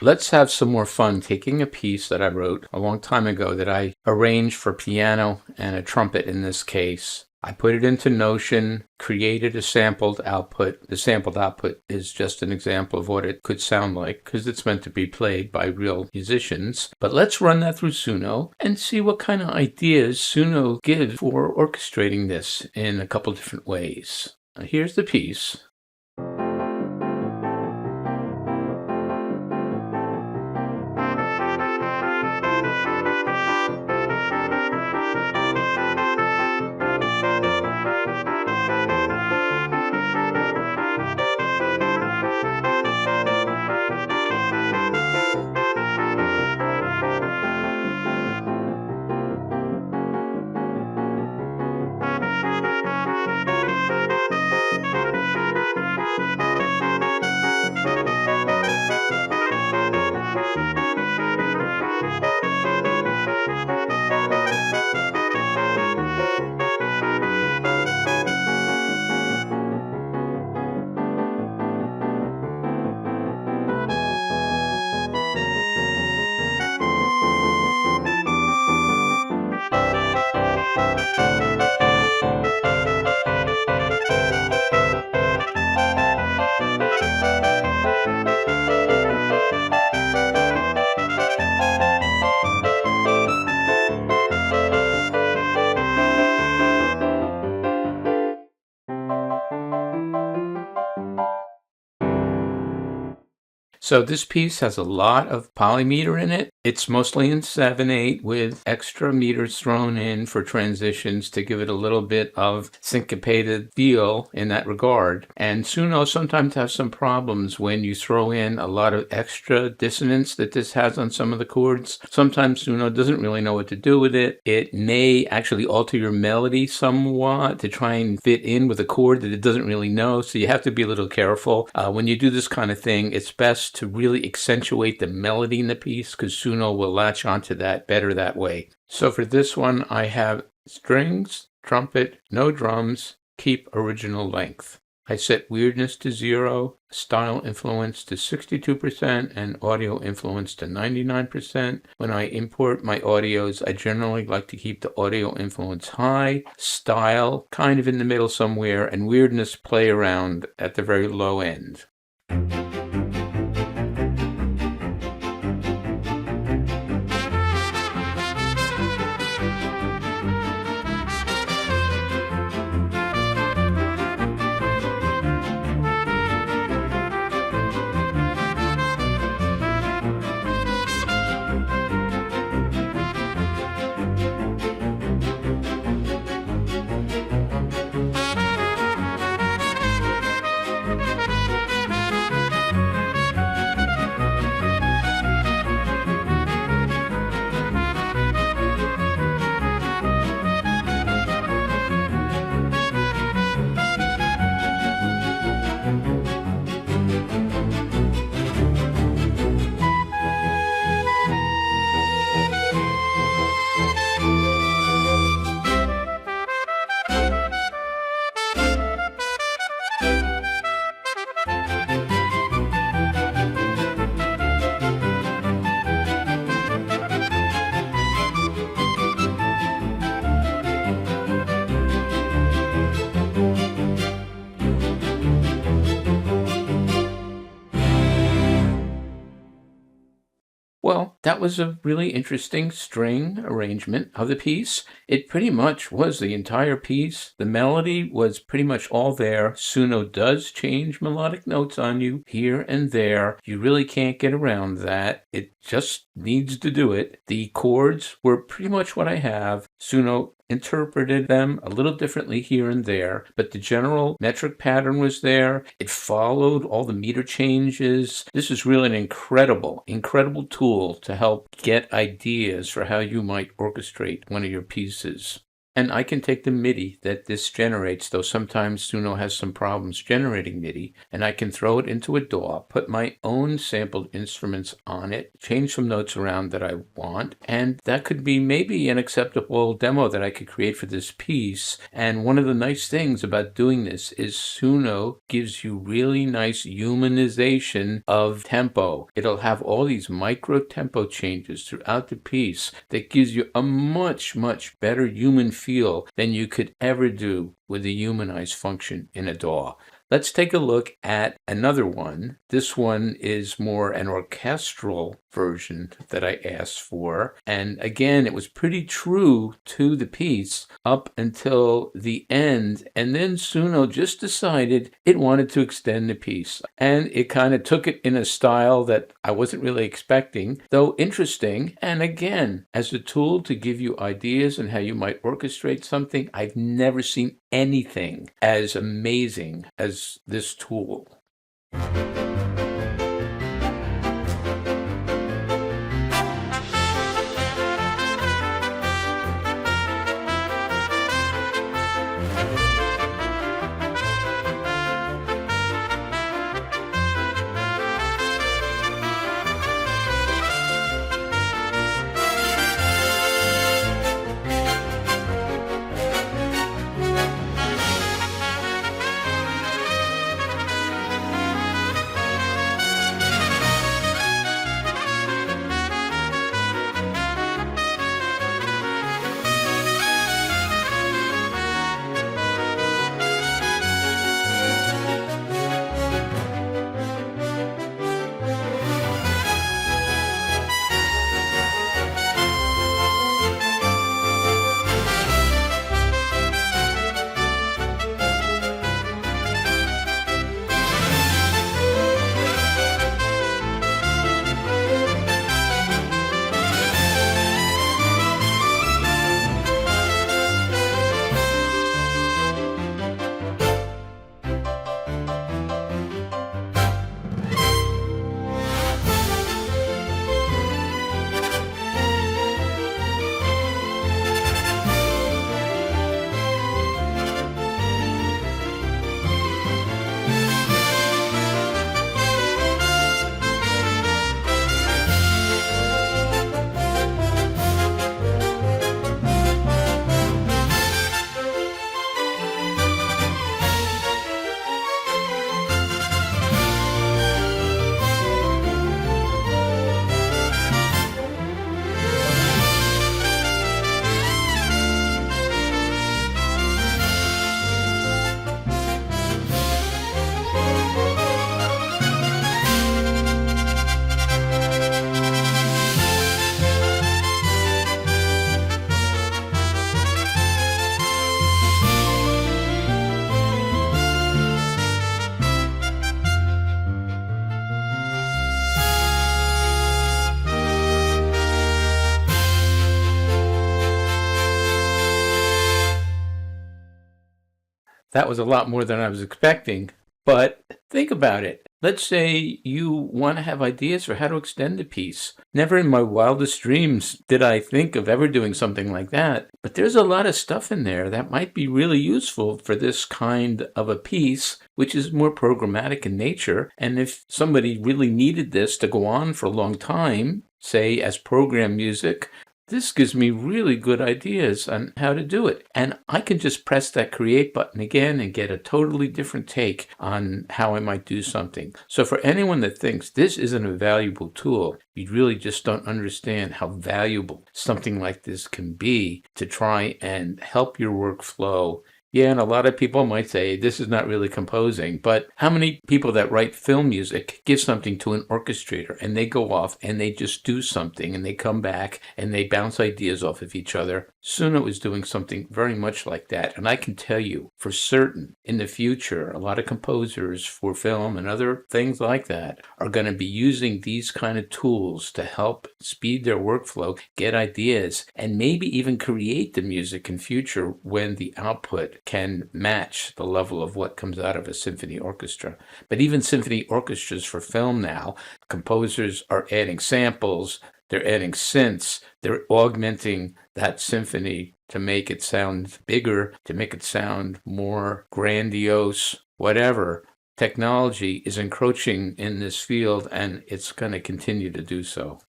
Let's have some more fun taking a piece that I wrote a long time ago that I arranged for piano and a trumpet in this case. I put it into Notion, created a sampled output. The sampled output is just an example of what it could sound like because it's meant to be played by real musicians. But let's run that through Suno and see what kind of ideas Suno gives for orchestrating this in a couple different ways. Here's the piece. So this piece has a lot of polymeter in it. It's mostly in 7/8 with extra meters thrown in for transitions to give it a little bit of syncopated feel in that regard. And Suno sometimes has some problems when you throw in a lot of extra dissonance that this has on some of the chords. Sometimes Suno doesn't really know what to do with it. It may actually alter your melody somewhat to try and fit in with a chord that it doesn't really know. So you have to be a little careful. When you do this kind of thing, it's best to really accentuate the melody in the piece because Suno will latch onto that better that way. So for this one, I have strings, trumpet, no drums, keep original length. I set weirdness to 0, style influence to 62%, and audio influence to 99%. When I import my audios, I generally like to keep the audio influence high, style kind of in the middle somewhere, and weirdness play around at the very low end. Well, that was a really interesting string arrangement of the piece. It pretty much was the entire piece. The melody was pretty much all there. Suno does change melodic notes on you here and there. You really can't get around that. It just needs to do it. The chords were pretty much what I have. Suno interpreted them a little differently here and there, but the general metric pattern was there. It followed all the meter changes. This is really an incredible tool to help get ideas for how you might orchestrate one of your pieces. And I can take the MIDI that this generates, though sometimes Suno has some problems generating MIDI, and I can throw it into a DAW, put my own sampled instruments on it, change some notes around that I want, and that could be maybe an acceptable demo that I could create for this piece. And one of the nice things about doing this is Suno gives you really nice humanization of tempo. It'll have all these micro tempo changes throughout the piece that gives you a much, much better human feel than you could ever do with the humanize function in a DAW. Let's take a look at another one. This one is more an orchestral version that I asked for. And again, it was pretty true to the piece up until the end. And then Suno just decided it wanted to extend the piece. And it kind of took it in a style that I wasn't really expecting, though interesting. And again, as a tool to give you ideas on how you might orchestrate something, I've never seen anything as amazing as this tool. That was a lot more than I was expecting, but think about it. Let's say you want to have ideas for how to extend a piece. Never in my wildest dreams did I think of ever doing something like that, but there's a lot of stuff in there that might be really useful for this kind of a piece, which is more programmatic in nature. And if somebody really needed this to go on for a long time, say as program music, this gives me really good ideas on how to do it. And I can just press that create button again and get a totally different take on how I might do something. So for anyone that thinks this isn't a valuable tool, you really just don't understand how valuable something like this can be to try and help your workflow. Yeah, and a lot of people might say this is not really composing, but how many people that write film music give something to an orchestrator and they go off and they just do something and they come back and they bounce ideas off of each other? Suno is doing something very much like that. And I can tell you for certain in the future, a lot of composers for film and other things like that are going to be using these kind of tools to help speed their workflow, get ideas, and maybe even create the music in future when the output can match the level of what comes out of a symphony orchestra. But even symphony orchestras for film now, composers are adding samples, they're adding synths, they're augmenting that symphony to make it sound bigger, to make it sound more grandiose, whatever. Technology is encroaching in this field, and it's going to continue to do so.